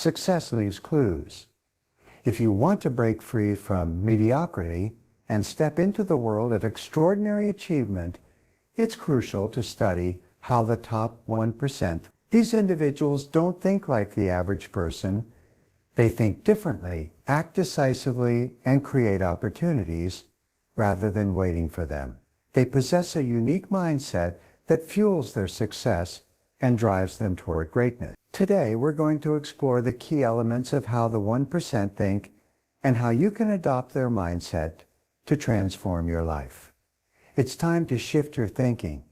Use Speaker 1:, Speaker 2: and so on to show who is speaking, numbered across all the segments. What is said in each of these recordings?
Speaker 1: success leaves clues. If you want to break free from mediocrity and step into the world of extraordinary achievement, it's crucial to study how the top 1%. These individuals don't think like the average person. They think differently, act decisively, and create opportunities rather than waiting for them. They possess a unique mindset that fuels their success and drives them toward greatness. Today, we're going to explore the key elements of how the 1% think and how you can adopt their mindset to transform your life. It's time to shift your thinking.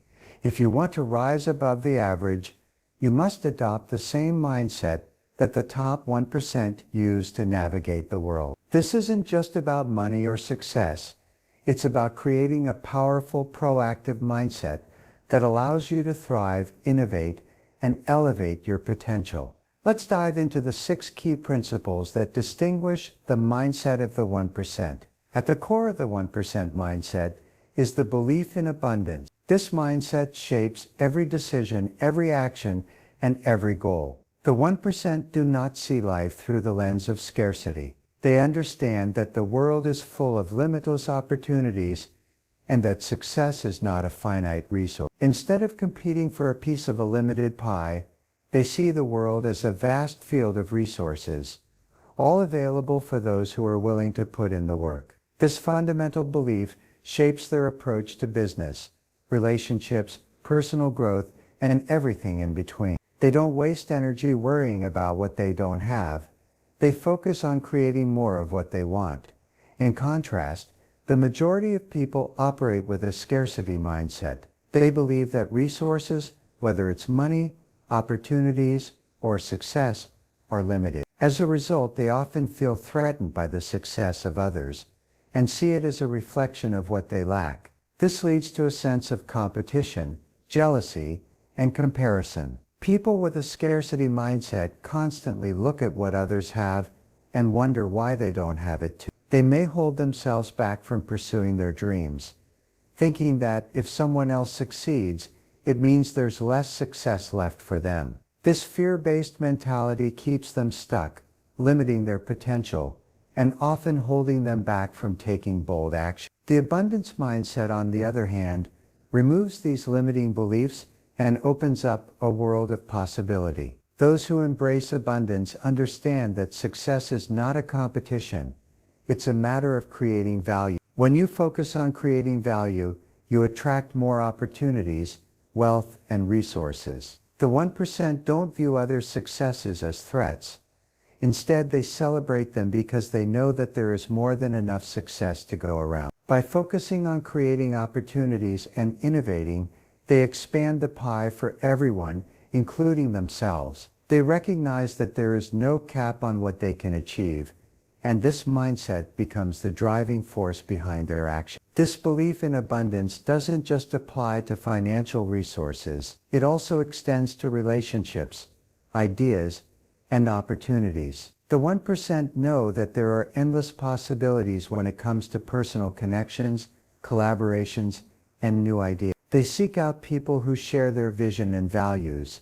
Speaker 1: If you want to rise above the average, you must adopt the same mindset that the top 1% use to navigate the world. This isn't just about money or success. It's about creating a powerful, proactive mindset that allows you to thrive, innovate, and elevate your potential. Let's dive into the 6 key principles that distinguish the mindset of the 1%. At the core of the 1% mindset is the belief in abundance. This mindset shapes every decision, every action, and every goal. The 1% do not see life through the lens of scarcity. They understand that the world is full of limitless opportunities and that success is not a finite resource. Instead of competing for a piece of a limited pie, they see the world as a vast field of resources, all available for those who are willing to put in the work. This fundamental belief shapes their approach to business, relationships, personal growth, and everything in between. They don't waste energy worrying about what they don't have. They focus on creating more of what they want. In contrast, the majority of people operate with a scarcity mindset. They believe that resources, whether it's money, opportunities, or success, are limited. As a result, they often feel threatened by the success of others and see it as a reflection of what they lack. This leads to a sense of competition, jealousy, and comparison. People with a scarcity mindset constantly look at what others have and wonder why they don't have it too. They may hold themselves back from pursuing their dreams, thinking that if someone else succeeds, it means there's less success left for them. This fear-based mentality keeps them stuck, limiting their potential, and often holding them back from taking bold action. The abundance mindset, on the other hand, removes these limiting beliefs and opens up a world of possibility. Those who embrace abundance understand that success is not a competition. It's a matter of creating value. When you focus on creating value, you attract more opportunities, wealth, and resources. The 1% don't view others' successes as threats. Instead, they celebrate them because they know that there is more than enough success to go around. By focusing on creating opportunities and innovating, they expand the pie for everyone, including themselves. They recognize that there is no cap on what they can achieve, and this mindset becomes the driving force behind their action. This belief in abundance doesn't just apply to financial resources. It also extends to relationships, ideas, and opportunities. The 1% know that there are endless possibilities when it comes to personal connections, collaborations, and new ideas. They seek out people who share their vision and values,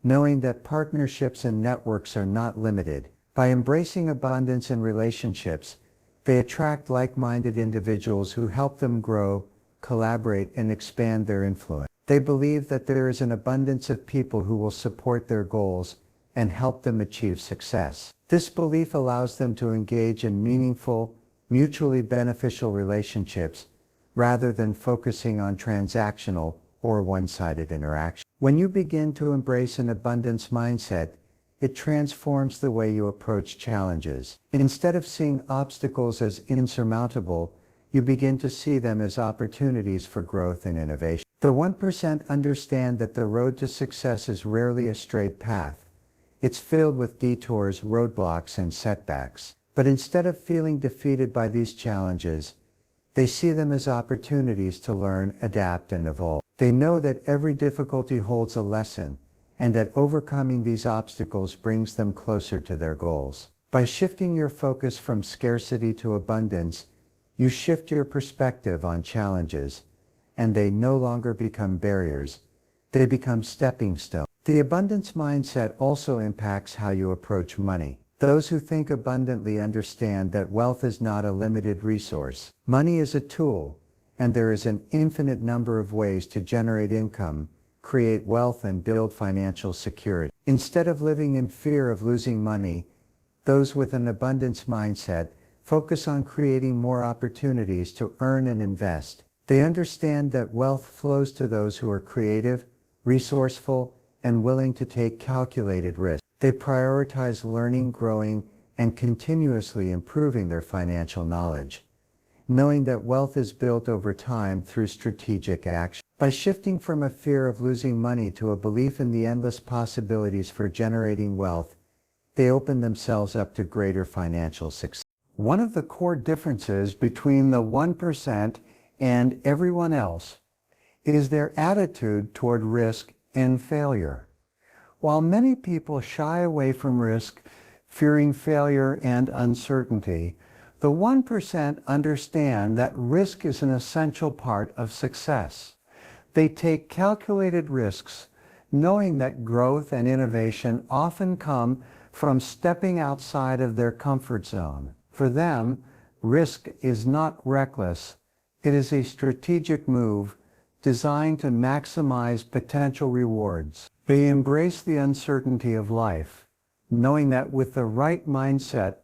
Speaker 1: knowing that partnerships and networks are not limited. By embracing abundance in relationships, they attract like-minded individuals who help them grow, collaborate, and expand their influence. They believe that there is an abundance of people who will support their goals and help them achieve success. This belief allows them to engage in meaningful, mutually beneficial relationships rather than focusing on transactional or one-sided interaction. When you begin to embrace an abundance mindset, it transforms the way you approach challenges. Instead of seeing obstacles as insurmountable, you begin to see them as opportunities for growth and innovation. The 1% understand that the road to success is rarely a straight path. It's filled with detours, roadblocks, and setbacks. But instead of feeling defeated by these challenges, they see them as opportunities to learn, adapt, and evolve. They know that every difficulty holds a lesson, and that overcoming these obstacles brings them closer to their goals. By shifting your focus from scarcity to abundance, you shift your perspective on challenges, and they no longer become barriers. They become stepping stones. The abundance mindset also impacts how you approach money. Those who think abundantly understand that wealth is not a limited resource. Money is a tool, and there is an infinite number of ways to generate income, create wealth, and build financial security. Instead of living in fear of losing money, those with an abundance mindset focus on creating more opportunities to earn and invest. They understand that wealth flows to those who are creative, resourceful, and willing to take calculated risks. They prioritize learning, growing, and continuously improving their financial knowledge, knowing that wealth is built over time through strategic action. By shifting from a fear of losing money to a belief in the endless possibilities for generating wealth, they open themselves up to greater financial success. One of the core differences between the 1% and everyone else is their attitude toward risk and failure. While many people shy away from risk, fearing failure and uncertainty, the 1% understand that risk is an essential part of success. They take calculated risks, knowing that growth and innovation often come from stepping outside of their comfort zone. For them, risk is not reckless. It is a strategic move designed to maximize potential rewards. They embrace the uncertainty of life, knowing that with the right mindset,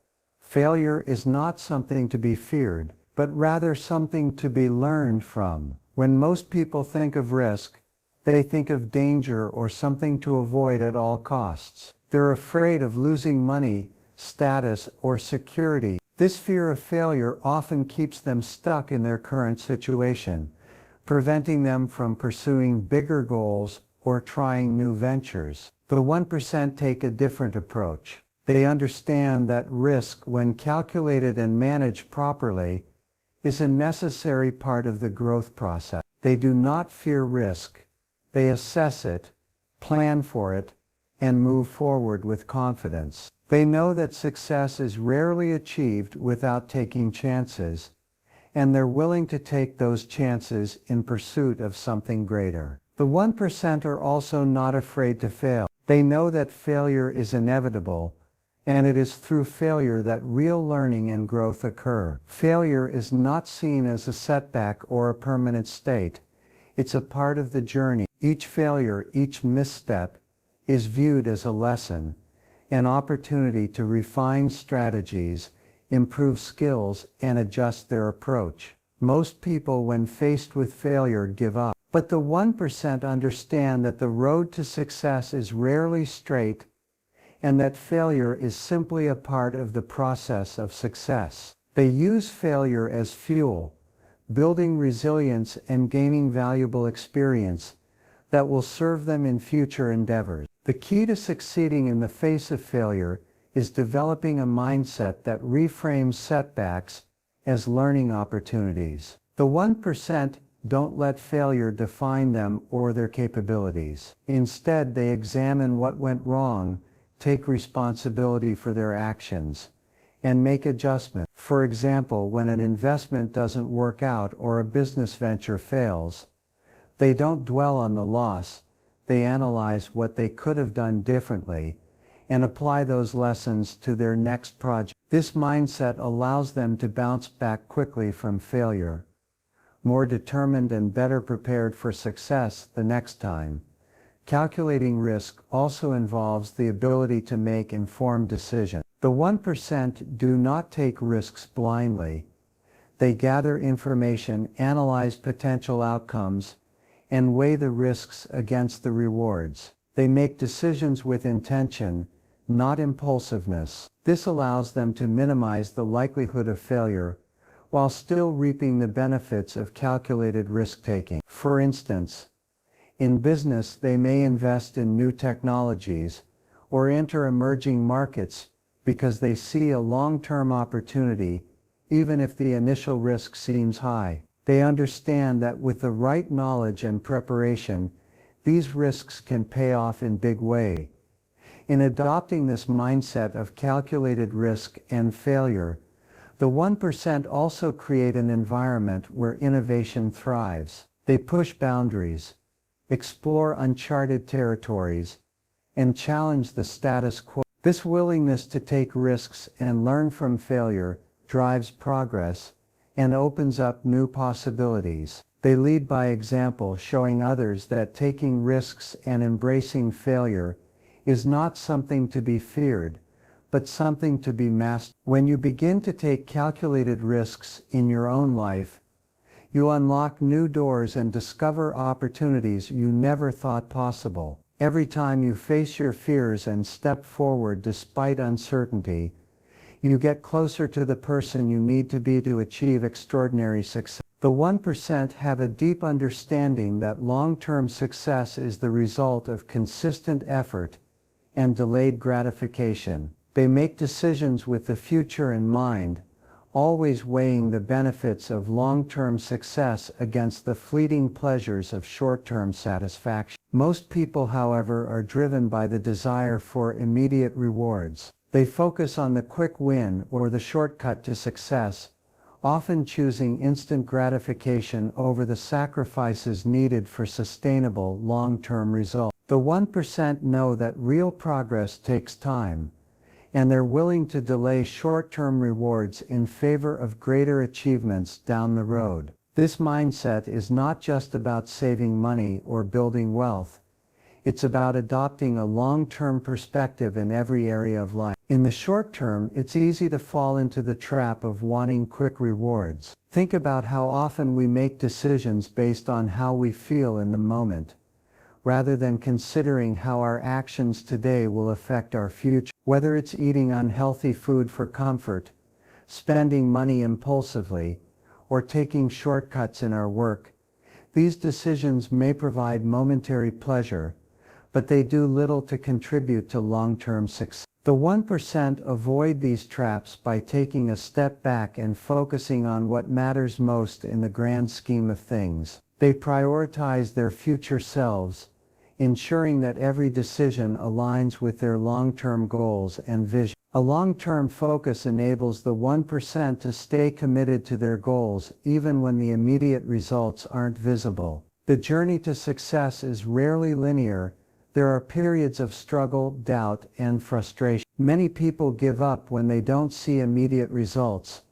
Speaker 1: failure is not something to be feared, but rather something to be learned from. When most people think of risk, they think of danger or something to avoid at all costs. They're afraid of losing money, status, or security. This fear of failure often keeps them stuck in their current situation, preventing them from pursuing bigger goals or trying new ventures. The 1% take a different approach. They understand that risk, when calculated and managed properly, is a necessary part of the growth process. They do not fear risk. They assess it, plan for it, and move forward with confidence. They know that success is rarely achieved without taking chances, and they're willing to take those chances in pursuit of something greater. The 1% are also not afraid to fail. They know that failure is inevitable, and it is through failure that real learning and growth occur. Failure is not seen as a setback or a permanent state. It's a part of the journey. Each failure, each misstep, is viewed as a lesson, an opportunity to refine strategies, improve skills, and adjust their approach. Most people, when faced with failure, give up. But the 1% understand that the road to success is rarely straight, and that failure is simply a part of the process of success. They use failure as fuel, building resilience and gaining valuable experience that will serve them in future endeavors. The key to succeeding in the face of failure is developing a mindset that reframes setbacks as learning opportunities. The 1% don't let failure define them or their capabilities. Instead, they examine what went wrong, take responsibility for their actions, and make adjustments. For example, when an investment doesn't work out or a business venture fails, they don't dwell on the loss. They analyze what they could have done differently and apply those lessons to their next project. This mindset allows them to bounce back quickly from failure, more determined and better prepared for success the next time. Calculating risk also involves the ability to make informed decisions. The 1% do not take risks blindly. They gather information, analyze potential outcomes, and weigh the risks against the rewards. They make decisions with intention, not impulsiveness. This allows them to minimize the likelihood of failure while still reaping the benefits of calculated risk-taking. For instance, in business, they may invest in new technologies or enter emerging markets because they see a long-term opportunity, even if the initial risk seems high. They understand that with the right knowledge and preparation, these risks can pay off in big ways. In adopting this mindset of calculated risk and failure, the 1% also create an environment where innovation thrives. They push boundaries, explore uncharted territories, and challenge the status quo. This willingness to take risks and learn from failure drives progress and opens up new possibilities. They lead by example, showing others that taking risks and embracing failure is not something to be feared, but something to be mastered. When you begin to take calculated risks in your own life, you unlock new doors and discover opportunities you never thought possible. Every time you face your fears and step forward despite uncertainty, you get closer to the person you need to be to achieve extraordinary success. The 1% have a deep understanding that long-term success is the result of consistent effort and delayed gratification. They make decisions with the future in mind, always weighing the benefits of long-term success against the fleeting pleasures of short-term satisfaction. Most people, however, are driven by the desire for immediate rewards. They focus on the quick win or the shortcut to success, often choosing instant gratification over the sacrifices needed for sustainable long-term results. The 1% know that real progress takes time, and they're willing to delay short-term rewards in favor of greater achievements down the road. This mindset is not just about saving money or building wealth. It's about adopting a long-term perspective in every area of life. In the short term, it's easy to fall into the trap of wanting quick rewards. Think about how often we make decisions based on how we feel in the moment, rather than considering how our actions today will affect our future. Whether it's eating unhealthy food for comfort, spending money impulsively, or taking shortcuts in our work, these decisions may provide momentary pleasure, but they do little to contribute to long-term success. The 1% avoid these traps by taking a step back and focusing on what matters most in the grand scheme of things. They prioritize their future selves, ensuring that every decision aligns with their long-term goals and vision. A long-term focus enables the 1% to stay committed to their goals even when the immediate results aren't visible. The journey to success is rarely linear. There are periods of struggle, doubt, and frustration. Many people give up when they don't see immediate results,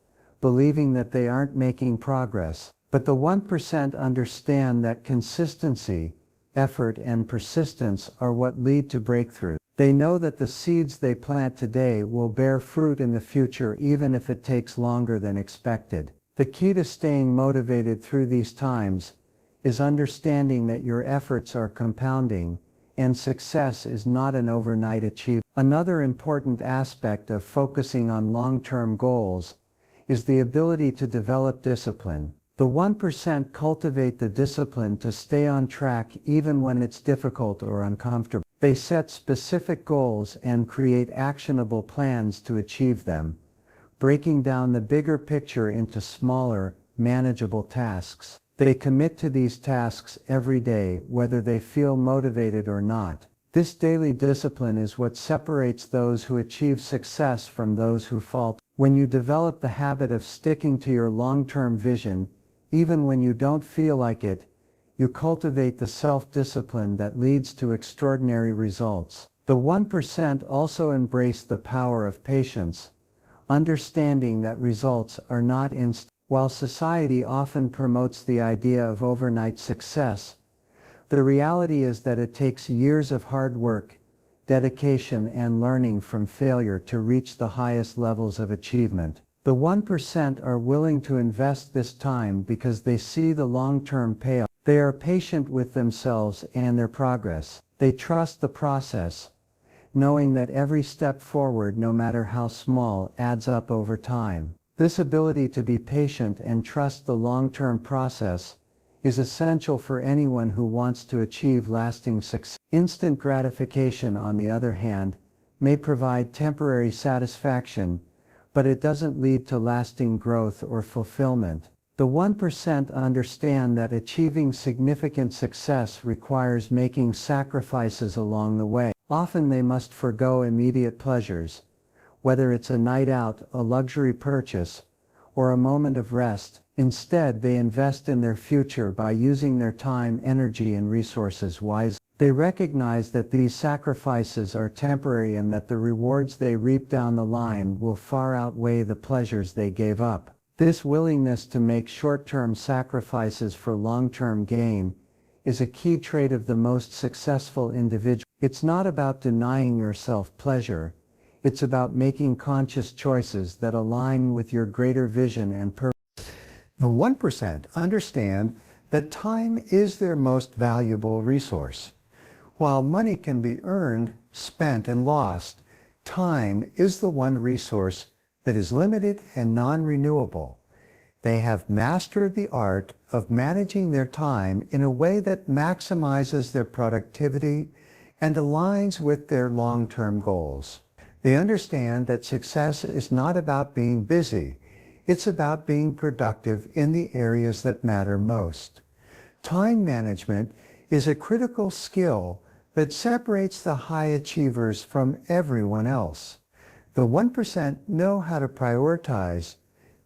Speaker 1: believing that they aren't making progress. But the 1% understand that consistency, effort, and persistence are what lead to breakthrough. They know that the seeds they plant today will bear fruit in the future even if it takes longer than expected. The key to staying motivated through these times is understanding that your efforts are compounding, and success is not an overnight achievement. Another important aspect of focusing on long-term goals is the ability to develop discipline. The 1% cultivate the discipline to stay on track even when it's difficult or uncomfortable. They set specific goals and create actionable plans to achieve them, breaking down the bigger picture into smaller, manageable tasks. They commit to these tasks every day, whether they feel motivated or not. This daily discipline is what separates those who achieve success from those who falter. When you develop the habit of sticking to your long-term vision, even when you don't feel like it, you cultivate the self-discipline that leads to extraordinary results. The 1% also embrace the power of patience, understanding that results are not instant. While society often promotes the idea of overnight success, the reality is that it takes years of hard work, dedication, and learning from failure to reach the highest levels of achievement. The 1% are willing to invest this time because they see the long-term payoff. They are patient with themselves and their progress. They trust the process, knowing that every step forward, no matter how small, adds up over time. This ability to be patient and trust the long-term process is essential for anyone who wants to achieve lasting success. Instant gratification, on the other hand, may provide temporary satisfaction, but it doesn't lead to lasting growth or fulfillment. The 1% understand that achieving significant success requires making sacrifices along the way. Often they must forgo immediate pleasures, whether it's a night out, a luxury purchase, or a moment of rest. Instead, they invest in their future by using their time, energy, and resources wisely. They recognize that these sacrifices are temporary and that the rewards they reap down the line will far outweigh the pleasures they gave up. This willingness to make short-term sacrifices for long-term gain is a key trait of the most successful individuals. It's not about denying yourself pleasure. It's about making conscious choices that align with your greater vision and purpose. The 1% understand that time is their most valuable resource. While money can be earned, spent, and lost, time is the one resource that is limited and non-renewable. They have mastered the art of managing their time in a way that maximizes their productivity and aligns with their long-term goals. They understand that success is not about being busy. It's about being productive in the areas that matter most. Time management is a critical skill that separates the high achievers from everyone else. The 1% know how to prioritize,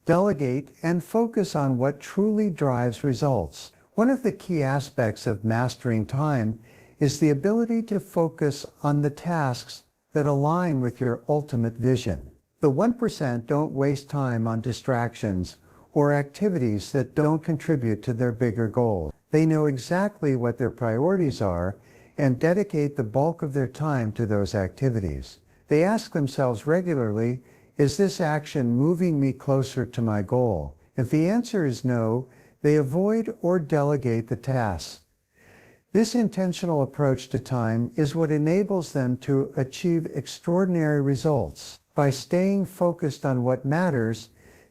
Speaker 1: delegate, and focus on what truly drives results. One of the key aspects of mastering time is the ability to focus on the tasks that align with your ultimate vision. The 1% don't waste time on distractions or activities that don't contribute to their bigger goals. They know exactly what their priorities are and dedicate the bulk of their time to those activities. They ask themselves regularly, is this action moving me closer to my goal? If the answer is no, they avoid or delegate the tasks. This intentional approach to time is what enables them to achieve extraordinary results. By staying focused on what matters,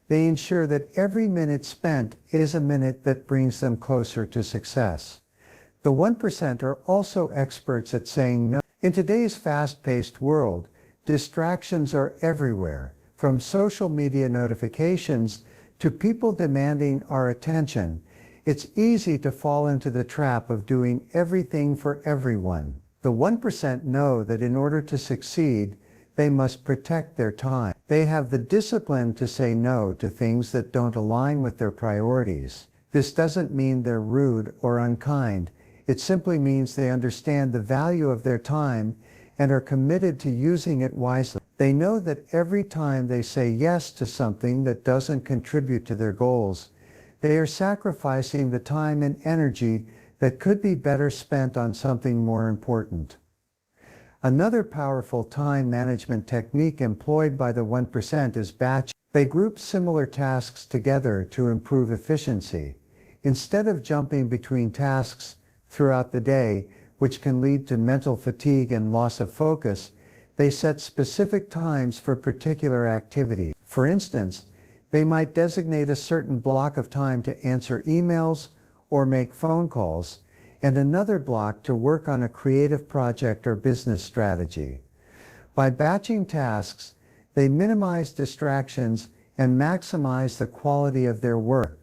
Speaker 1: they ensure that every minute spent is a minute that brings them closer to success. The 1% are also experts at saying no. In today's fast-paced world, distractions are everywhere, from social media notifications to people demanding our attention. It's easy to fall into the trap of doing everything for everyone. The 1% know that in order to succeed, they must protect their time. They have the discipline to say no to things that don't align with their priorities. This doesn't mean they're rude or unkind. It simply means they understand the value of their time and are committed to using it wisely. They know that every time they say yes to something that doesn't contribute to their goals, they are sacrificing the time and energy that could be better spent on something more important. Another powerful time management technique employed by the 1% is batching. They group similar tasks together to improve efficiency. Instead of jumping between tasks throughout the day, which can lead to mental fatigue and loss of focus, they set specific times for particular activities. For instance, they might designate a certain block of time to answer emails or make phone calls, and another block to work on a creative project or business strategy. By batching tasks, they minimize distractions and maximize the quality of their work.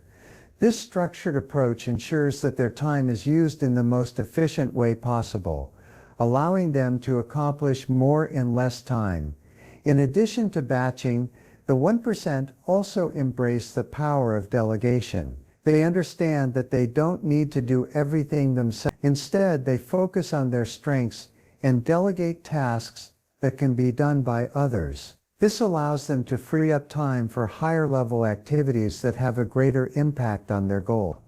Speaker 1: This structured approach ensures that their time is used in the most efficient way possible, allowing them to accomplish more in less time. In addition to batching, the 1% also embrace the power of delegation. They understand that they don't need to do everything themselves. Instead, they focus on their strengths and delegate tasks that can be done by others. This allows them to free up time for higher-level activities that have a greater impact on their goal.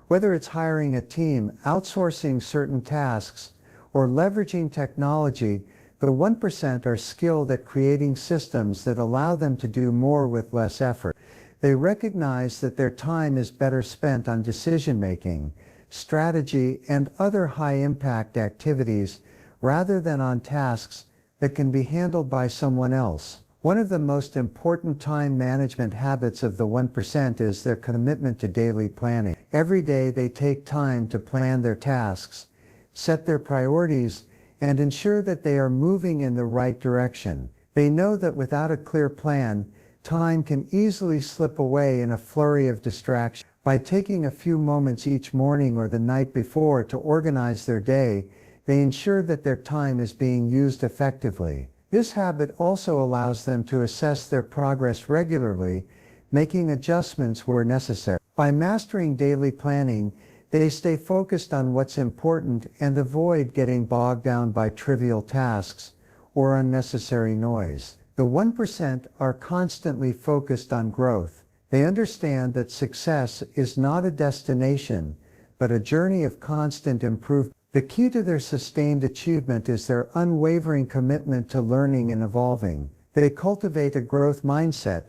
Speaker 1: Whether it's hiring a team, outsourcing certain tasks, or leveraging technology, the 1% are skilled at creating systems that allow them to do more with less effort. They recognize that their time is better spent on decision-making, strategy, and other high-impact activities rather than on tasks that can be handled by someone else. One of the most important time management habits of the 1% is their commitment to daily planning. Every day they take time to plan their tasks, set their priorities, and ensure that they are moving in the right direction. They know that without a clear plan, time can easily slip away in a flurry of distraction. By taking a few moments each morning or the night before to organize their day, they ensure that their time is being used effectively. This habit also allows them to assess their progress regularly, making adjustments where necessary. By mastering daily planning, They stay focused on what's important and avoid getting bogged down by trivial tasks or unnecessary noise. The 1% are constantly focused on growth. They understand that success is not a destination, but a journey of constant improvement. The key to their sustained achievement is their unwavering commitment to learning and evolving. They cultivate a growth mindset,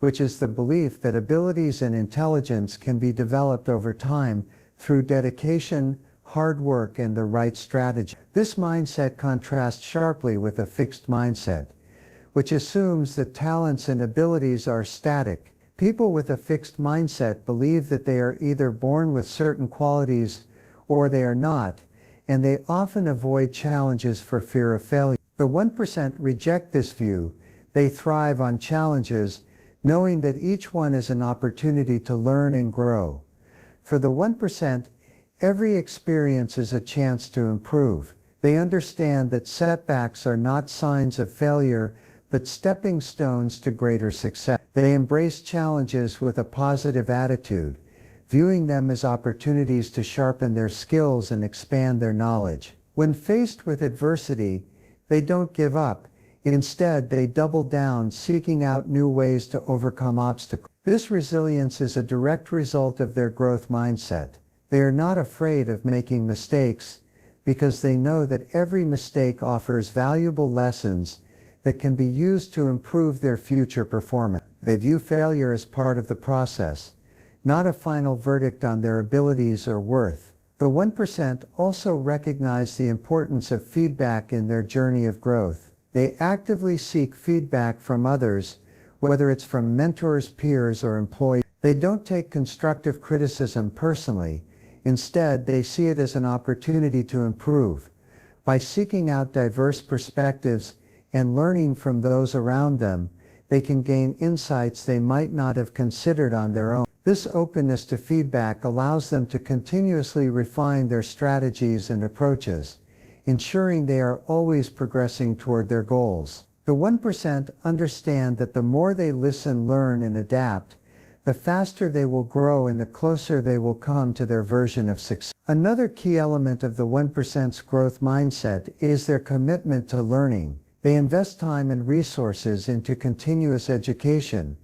Speaker 1: which is the belief that abilities and intelligence can be developed over time through dedication, hard work, and the right strategy. This mindset contrasts sharply with a fixed mindset, which assumes that talents and abilities are static. People with a fixed mindset believe that they are either born with certain qualities or they are not, and they often avoid challenges for fear of failure. The 1% reject this view. They thrive on challenges, knowing that each one is an opportunity to learn and grow. For the 1%, every experience is a chance to improve. They understand that setbacks are not signs of failure, but stepping stones to greater success. They embrace challenges with a positive attitude, viewing them as opportunities to sharpen their skills and expand their knowledge. When faced with adversity, they don't give up. Instead, they double down, seeking out new ways to overcome obstacles. This resilience is a direct result of their growth mindset. They are not afraid of making mistakes because they know that every mistake offers valuable lessons that can be used to improve their future performance. They view failure as part of the process, not a final verdict on their abilities or worth. The 1% also recognize the importance of feedback in their journey of growth. They actively seek feedback from others, whether it's from mentors, peers, or employees. They don't take constructive criticism personally. Instead, they see it as an opportunity to improve. By seeking out diverse perspectives and learning from those around them, they can gain insights they might not have considered on their own. This openness to feedback allows them to continuously refine their strategies and approaches, ensuring they are always progressing toward their goals. The 1% understand that the more they listen, learn, and adapt, the faster they will grow and the closer they will come to their version of success. Another key element of the 1%'s growth mindset is their commitment to learning. They invest time and resources into continuous education,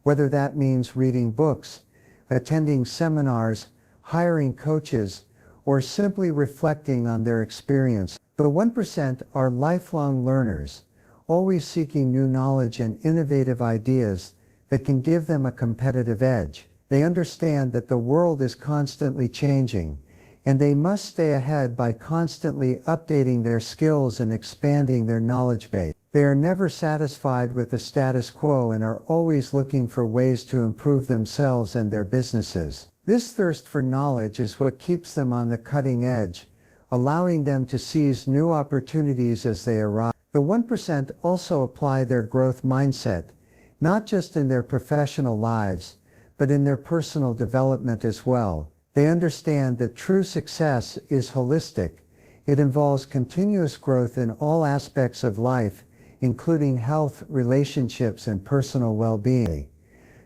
Speaker 1: whether that means reading books, attending seminars, hiring coaches, or simply reflecting on their experience. The 1% are lifelong learners, always seeking new knowledge and innovative ideas that can give them a competitive edge. They understand that the world is constantly changing, and they must stay ahead by constantly updating their skills and expanding their knowledge base. They are never satisfied with the status quo and are always looking for ways to improve themselves and their businesses. This thirst for knowledge is what keeps them on the cutting edge, allowing them to seize new opportunities as they arise. The 1% also apply their growth mindset, not just in their professional lives, but in their personal development as well. They understand that true success is holistic. It involves continuous growth in all aspects of life, including health, relationships, and personal well-being.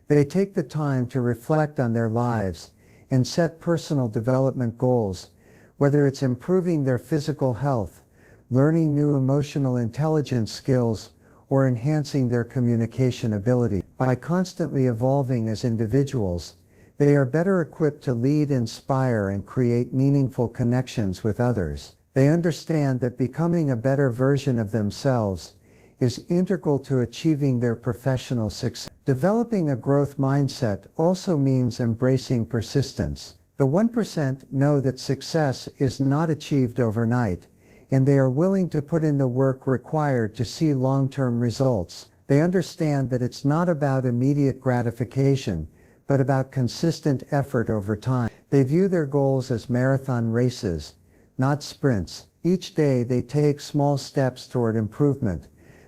Speaker 1: They take the time to reflect on their lives and set personal development goals, whether it's improving their physical health, learning new emotional intelligence skills, or enhancing their communication ability. By constantly evolving as individuals, they are better equipped to lead, inspire, and create meaningful connections with others. They understand that becoming a better version of themselves is integral to achieving their professional success. Developing a growth mindset also means embracing persistence. The 1% know that success is not achieved overnight, and they are willing to put in the work required to see long-term results. They understand that it's not about immediate gratification, but about consistent effort over time. They view their goals as marathon races, not sprints. Each day they take small steps toward improvement,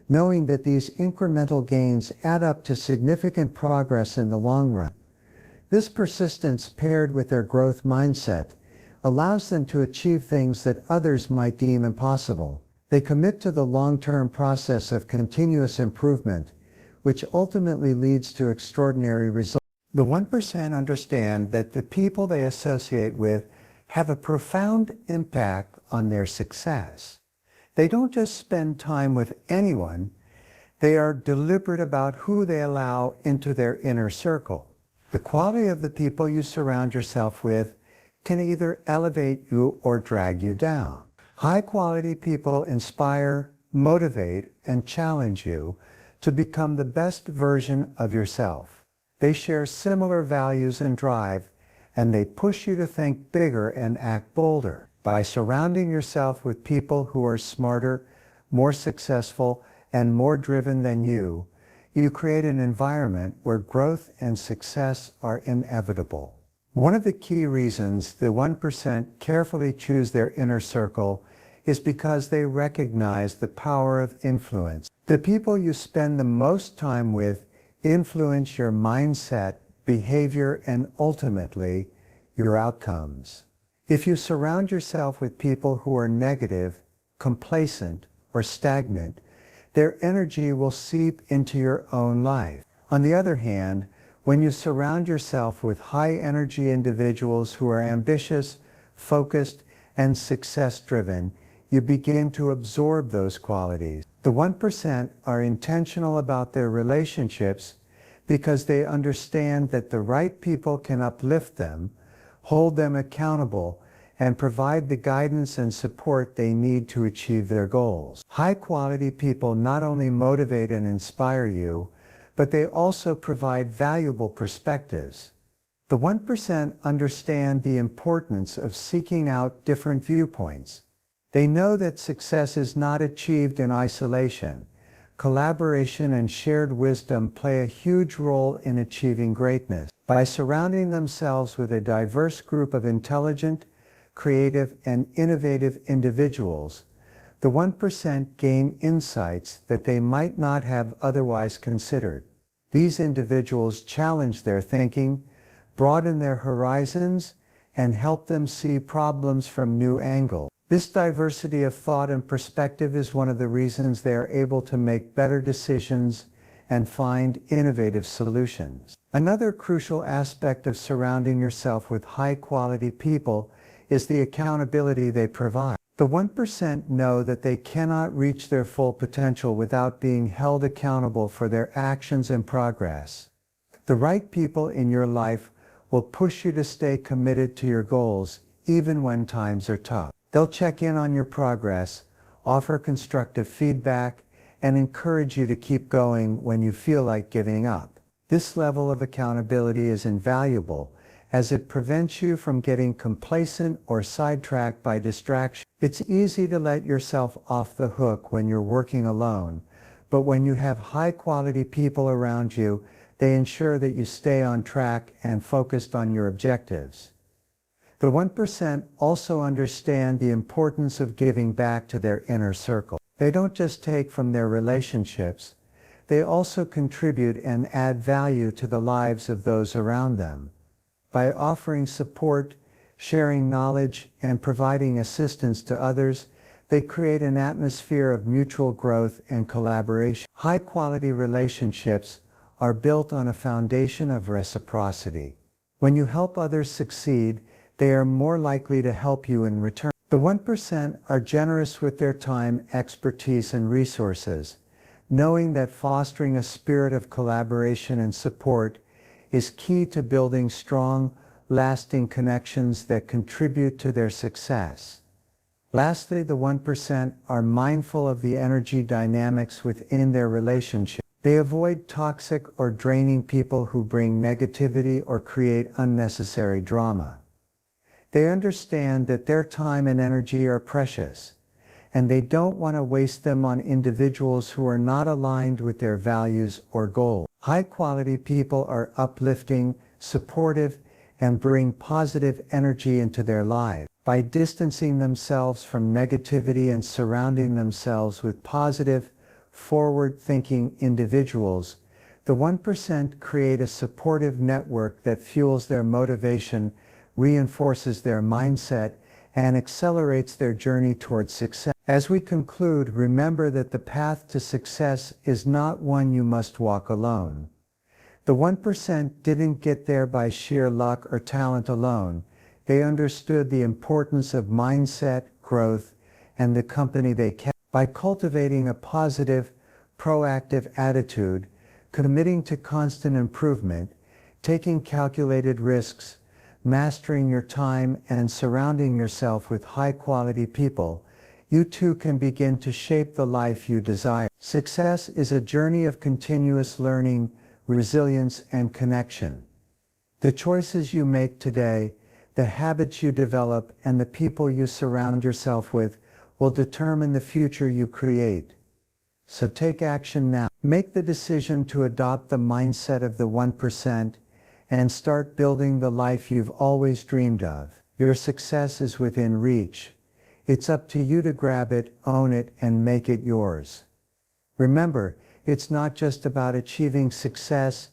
Speaker 1: knowing that these incremental gains add up to significant progress in the long run. This persistence, paired with their growth mindset, allows them to achieve things that others might deem impossible. They commit to the long-term process of continuous improvement, which ultimately leads to extraordinary results. The 1% understand that the people they associate with have a profound impact on their success. They don't just spend time with anyone, they are deliberate about who they allow into their inner circle. The quality of the people you surround yourself with can either elevate you or drag you down. High-quality people inspire, motivate, and challenge you to become the best version of yourself. They share similar values and drive, and they push you to think bigger and act bolder. By surrounding yourself with people who are smarter, more successful, and more driven than you, you create an environment where growth and success are inevitable. One of the key reasons the 1% carefully choose their inner circle is because they recognize the power of influence. The people you spend the most time with influence your mindset, behavior, and ultimately, your outcomes. If you surround yourself with people who are negative, complacent, or stagnant, their energy will seep into your own life. On the other hand, when you surround yourself with high-energy individuals who are ambitious, focused, and success-driven, you begin to absorb those qualities. The 1% are intentional about their relationships because they understand that the right people can uplift them, hold them accountable, and provide the guidance and support they need to achieve their goals. High-quality people not only motivate and inspire you, but they also provide valuable perspectives. The 1% understand the importance of seeking out different viewpoints. They know that success is not achieved in isolation. Collaboration and shared wisdom play a huge role in achieving greatness. By surrounding themselves with a diverse group of intelligent, creative, and innovative individuals, the 1% gain insights that they might not have otherwise considered. These individuals challenge their thinking, broaden their horizons, and help them see problems from new angles. This diversity of thought and perspective is one of the reasons they are able to make better decisions and find innovative solutions. Another crucial aspect of surrounding yourself with high-quality people is the accountability they provide. The 1% know that they cannot reach their full potential without being held accountable for their actions and progress. The right people in your life will push you to stay committed to your goals even when times are tough. They'll check in on your progress, offer constructive feedback, and encourage you to keep going when you feel like giving up. This level of accountability is invaluable as it prevents you from getting complacent or sidetracked by distraction. It's easy to let yourself off the hook when you're working alone, but when you have high-quality people around you, they ensure that you stay on track and focused on your objectives. The 1% also understand the importance of giving back to their inner circle. They don't just take from their relationships, they also contribute and add value to the lives of those around them. By offering support, sharing knowledge, and providing assistance to others, they create an atmosphere of mutual growth and collaboration. High-quality relationships are built on a foundation of reciprocity. When you help others succeed, they are more likely to help you in return. The 1% are generous with their time, expertise, and resources, knowing that fostering a spirit of collaboration and support is key to building strong, lasting connections that contribute to their success. Lastly, the 1% are mindful of the energy dynamics within their relationship. They avoid toxic or draining people who bring negativity or create unnecessary drama. They understand that their time and energy are precious, and they don't want to waste them on individuals who are not aligned with their values or goals. High-quality people are uplifting, supportive, and bring positive energy into their lives. By distancing themselves from negativity and surrounding themselves with positive, forward-thinking individuals, the 1% create a supportive network that fuels their motivation, reinforces their mindset, and accelerates their journey towards success. As we conclude, remember that the path to success is not one you must walk alone. The 1% didn't get there by sheer luck or talent alone. They understood the importance of mindset, growth, and the company they kept. By cultivating a positive, proactive attitude, committing to constant improvement, taking calculated risks, mastering your time, and surrounding yourself with high-quality people, you too can begin to shape the life you desire. Success is a journey of continuous learning, resilience, and connection. The choices you make today, the habits you develop, and the people you surround yourself with will determine the future you create. So take action now. Make the decision to adopt the mindset of the 1% and start building the life you've always dreamed of. Your success is within reach. It's up to you to grab it, own it, and make it yours. Remember, it's not just about achieving success,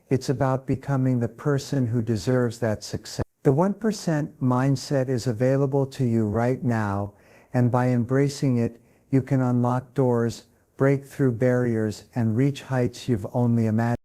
Speaker 1: it's about becoming the person who deserves that success. The 1% mindset is available to you right now, and by embracing it, you can unlock doors, break through barriers, and reach heights you've only imagined.